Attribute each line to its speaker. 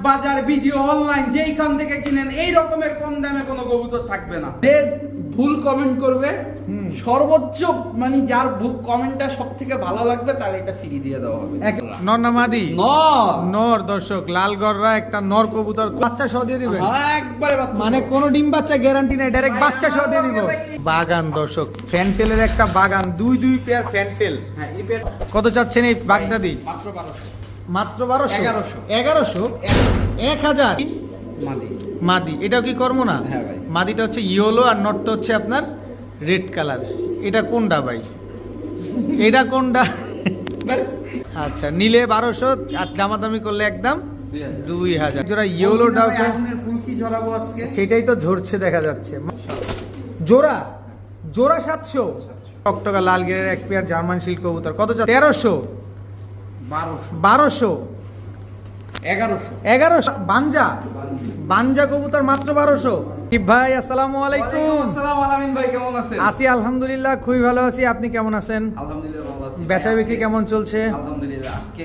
Speaker 1: বাজার video online যেইখান থেকে কিনেন এই রকমের কম দামে কোনো কবুতর থাকবে না। যে ভুল কমেন্ট করবে সর্বোচ্চ মানে যার কমেন্টটা সব থেকে ভালো লাগবে তার এটা ফ্রি দিয়ে দেওয়া হবে।
Speaker 2: নর না মাদি?
Speaker 1: নর।
Speaker 2: নর। দর্শক লালগড়রা একটা নর কবুতর বাচ্চা সহ দিয়ে দিবেন?
Speaker 1: হ্যাঁ একবারে বাচ্চা,
Speaker 2: মানে কোনো ডিম বাচ্চা গ্যারান্টি নাই, ডাইরেক্ট বাচ্চা সহ দিয়ে দিব। বাগান দর্শক, ফ্যান্টেলের একটা বাগান, দুই পেয়ার ফ্যান্টেল।
Speaker 1: হ্যাঁ এই পেয়ার
Speaker 2: কত চাচ্ছেন এই বাগদাদি?
Speaker 1: মাত্র 1200।
Speaker 2: মাত্র 1200?
Speaker 1: 1100
Speaker 2: 1000
Speaker 1: মাদি।
Speaker 2: মাদি। এটাও কি কর্ম না?
Speaker 1: হ্যাঁ ভাই।
Speaker 2: মাদিটা হচ্ছে ইয়েলো আর নটটা হচ্ছে আপনার রেড কালার। এটা কোনটা ভাই? এটা কোনটা? আচ্ছা, নিলে 1200 আর দামাদামি করলে একদম 2000। জোড়া ইয়েলোটাও
Speaker 1: ফুলকি ঝরাবো আজকে,
Speaker 2: সেটাই তো ঝরছে দেখা যাচ্ছে। জোড়া জোড়া 700। টকটকা লাল গেরের এক পেয়ার জার্মান শিল্ড কবুতর কত? 1300 1200 1100 বানজা বানজা কবুতর মাত্র 1200। ভাই আসসালামু আলাইকুম।
Speaker 1: আসসালাম আলামিন ভাই, কেমন আছেন?
Speaker 2: আছি আলহামদুলিল্লাহ, খুবই ভালো আছি। আপনি কেমন আছেন?
Speaker 1: আলহামদুলিল্লাহ ভালো আছি।
Speaker 2: বেচা বিক্রি কেমন চলছে?
Speaker 1: আলহামদুলিল্লাহ। আজকে